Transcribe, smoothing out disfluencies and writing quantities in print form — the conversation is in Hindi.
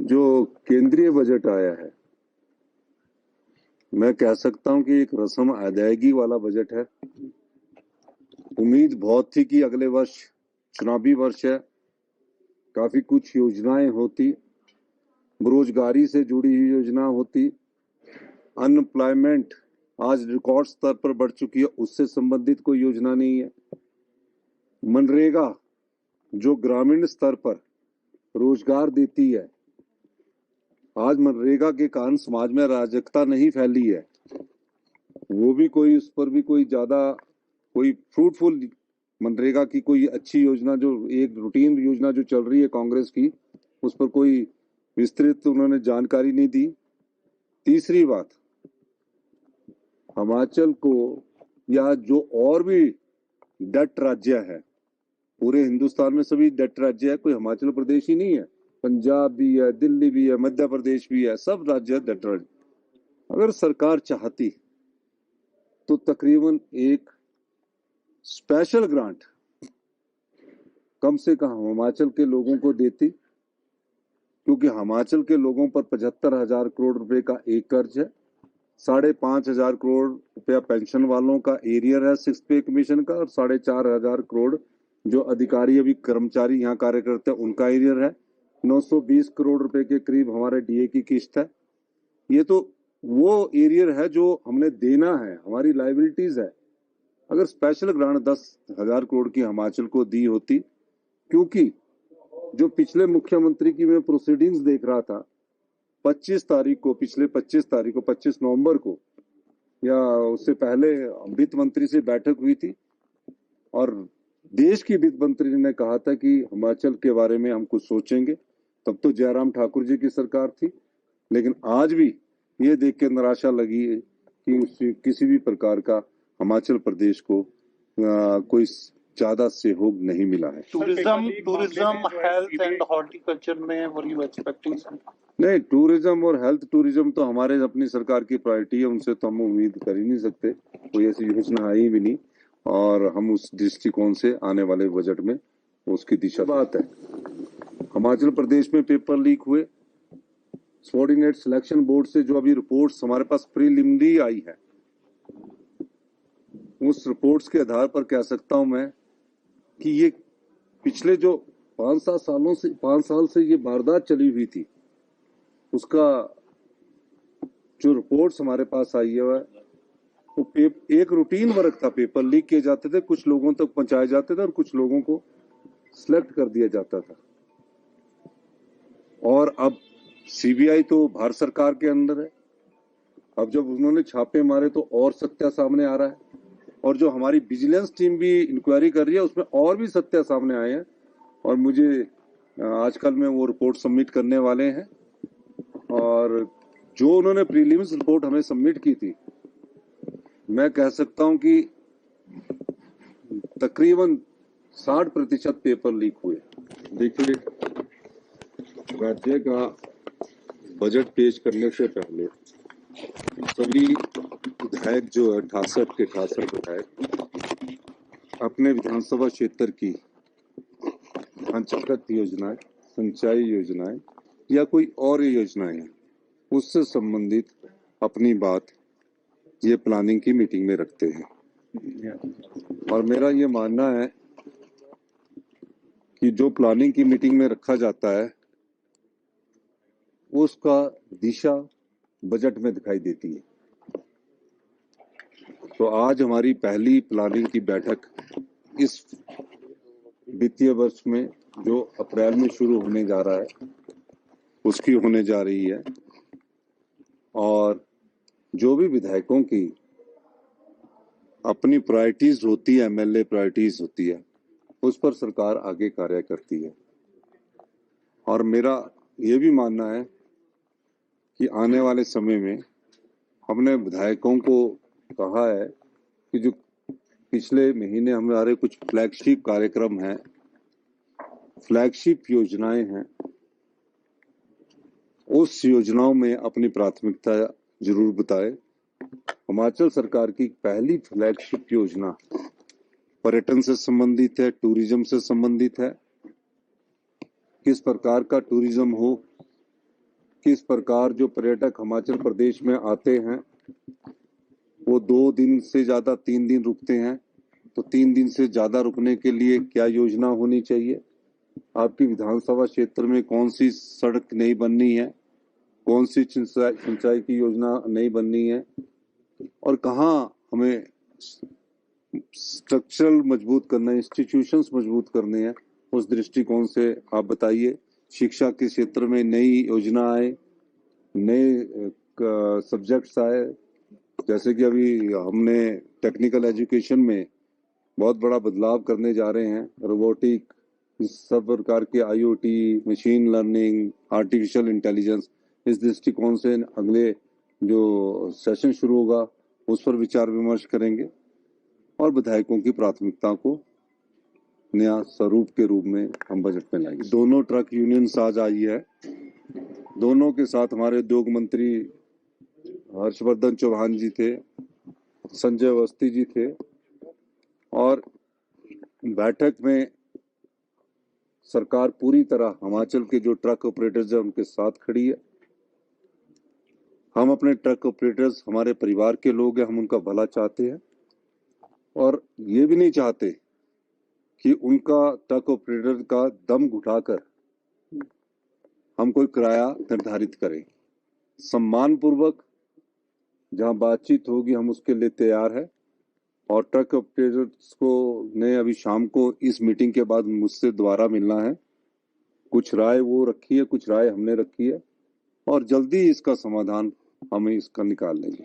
जो केंद्रीय बजट आया है, मैं कह सकता हूं कि एक रस्म अदायगी वाला बजट है। उम्मीद बहुत थी कि अगले वर्ष चुनावी वर्ष है, काफी कुछ योजनाएं होती, बेरोजगारी से जुड़ी हुई योजना होती, अनएम्प्लॉयमेंट आज रिकॉर्ड स्तर पर बढ़ चुकी है, उससे संबंधित कोई योजना नहीं है। मनरेगा जो ग्रामीण स्तर पर रोजगार देती है, आज मनरेगा के कारण समाज में अराजकता नहीं फैली है, वो भी कोई उस पर भी कोई ज्यादा कोई फ्रूटफुल मनरेगा की कोई अच्छी योजना, जो एक रूटीन योजना जो चल रही है कांग्रेस की, उस पर कोई विस्तृत उन्होंने जानकारी नहीं दी। तीसरी बात, हिमाचल को या जो और भी डट राज्य है, पूरे हिंदुस्तान में सभी डट राज्य है, कोई हिमाचल प्रदेश ही नहीं है, पंजाब भी है, दिल्ली भी है, मध्य प्रदेश भी है, सब राज्य डट राज्य। अगर सरकार चाहती तो तकरीबन एक स्पेशल ग्रांट कम से कम हिमाचल के लोगों को देती, क्योंकि हिमाचल के लोगों पर 75,000 करोड़ रुपए का एक कर्ज है, 5,500 करोड़ रुपया पेंशन वालों का एरियर है सिक्स पे कमीशन का, और 4,500 करोड़ जो अधिकारी अभी कर्मचारी यहाँ कार्य करते हैं उनका एरियर है, 920 करोड़ रुपए के करीब हमारे डीए की किस्त है। ये तो वो एरियर है जो हमने देना है, हमारी लाइबिलिटीज है। अगर स्पेशल ग्रांट 10,000 करोड़ की हिमाचल को दी होती, क्योंकि जो पिछले मुख्यमंत्री की मैं प्रोसीडिंग्स देख रहा था, 25 तारीख को, पिछले 25 तारीख को, 25 नवंबर को या उससे पहले वित्त मंत्री से बैठक हुई थी और देश की वित्त मंत्री ने कहा था कि हिमाचल के बारे में हम कुछ सोचेंगे। तब तो जयराम ठाकुर जी की सरकार थी, लेकिन आज भी ये देख के निराशा लगी है कि किसी भी प्रकार का हिमाचल प्रदेश को कोई ज्यादा सहयोग नहीं मिला है। टूरिज्म, हेल्थ एंड हॉर्टिकल्चर में वर यू एक्सपेक्टिंग? नहीं, टूरिज्म और हेल्थ, टूरिज्म तो हमारे अपनी सरकार की प्रायोरिटी है, उनसे तो हम उम्मीद कर ही नहीं सकते, कोई ऐसी योजना आई भी नहीं, और हम उस दृष्टिकोण से आने वाले बजट में उसकी दिशा। बात है, हिमाचल प्रदेश में पेपर लीक हुए, सबऑर्डिनेट सिलेक्शन बोर्ड से जो अभी रिपोर्ट्स हमारे पास प्रीलिमिनरी आई है, उस रिपोर्ट्स के आधार पर कह सकता हूं मैं कि ये पिछले जो 5 साल से ये वारदात चली हुई थी, उसका जो रिपोर्ट्स हमारे पास आई है वो एक रूटीन वर्क था। पेपर लीक किए जाते थे, कुछ लोगों तक पहुंचाए जाते थे और कुछ लोगों को सिलेक्ट कर दिया जाता था। और अब सीबीआई तो भारत सरकार के अंदर है, अब जब उन्होंने छापे मारे तो और सत्य सामने आ रहा है, और जो हमारी विजिलेंस टीम भी इंक्वायरी कर रही है उसमें और भी सत्य सामने आए हैं, और मुझे आजकल में वो रिपोर्ट सबमिट करने वाले हैं। और जो उन्होंने प्रीलिम्स रिपोर्ट हमें सबमिट की थी, मैं कह सकता हूं कि तकरीबन 60% पेपर लीक हुए। देखिए, राज्य का बजट पेश करने से पहले सभी विधायक जो है 68 के 68 विधायक अपने विधानसभा क्षेत्र की ढांचागत योजनाएं, सिंचाई योजनाएं या कोई और योजनाएं उससे संबंधित अपनी बात ये प्लानिंग की मीटिंग में रखते हैं। और मेरा ये मानना है कि जो प्लानिंग की मीटिंग में रखा जाता है उसका दिशा बजट में दिखाई देती है। तो आज हमारी पहली प्लानिंग की बैठक इस वित्तीय वर्ष में जो अप्रैल में शुरू होने जा रहा है उसकी होने जा रही है, और जो भी विधायकों की अपनी प्रायोरिटीज होती है, एमएलए प्रायोरिटीज होती है, उस पर सरकार आगे कार्य करती है। और मेरा ये भी मानना है कि आने वाले समय में हमने विधायकों को कहा है कि जो पिछले महीने हमारे कुछ फ्लैगशिप कार्यक्रम हैं, फ्लैगशिप योजनाएं हैं, उस योजनाओं में अपनी प्राथमिकता जरूर बताएं। हिमाचल सरकार की पहली फ्लैगशिप योजना पर्यटन से संबंधित है, टूरिज्म से संबंधित है। किस प्रकार का टूरिज्म हो, किस प्रकार जो पर्यटक हिमाचल प्रदेश में आते हैं वो 2 दिन से ज्यादा 3 दिन रुकते हैं, तो 3 दिन से ज्यादा रुकने के लिए क्या योजना होनी चाहिए, आपकी विधानसभा क्षेत्र में कौन सी सड़क नहीं बननी है, कौन सी सिंचाई की योजना नहीं बननी है, और कहाँ हमें स्ट्रक्चरल मजबूत करना है, इंस्टीट्यूशंस मजबूत करने हैं, उस दृष्टिकोण से आप बताइए। शिक्षा के क्षेत्र में नई योजना आए, नए सब्जेक्ट्स आए, जैसे कि अभी हमने टेक्निकल एजुकेशन में बहुत बड़ा बदलाव करने जा रहे हैं, रोबोटिक, इस सब प्रकार के IoT, machine learning, artificial intelligence, इस दृष्टिकोण से अगले जो सेशन शुरू होगा उस पर विचार विमर्श करेंगे और विधायकों की प्राथमिकता को नया स्वरूप के रूप में हम बजट में लाएंगे। दोनों ट्रक यूनियंस आज आई है, दोनों के साथ हमारे उद्योग मंत्री हर्षवर्धन चौहान जी थे, संजय अवस्थी जी थे, और बैठक में सरकार पूरी तरह हिमाचल के जो ट्रक ऑपरेटर्स हैं उनके साथ खड़ी है। हम अपने ट्रक ऑपरेटर्स हमारे परिवार के लोग हैं, हम उनका भला चाहते हैं और ये भी नहीं चाहते कि उनका ट्रक ऑपरेटर का दम घुटाकर हम कोई किराया निर्धारित करें। सम्मानपूर्वक जहां बातचीत होगी हम उसके लिए तैयार है, और ट्रक ऑपरेटर्स को ने अभी शाम को इस मीटिंग के बाद मुझसे दोबारा मिलना है। कुछ राय वो रखी है, कुछ राय हमने रखी है, और जल्दी इसका समाधान हम इसका निकाल लेंगे।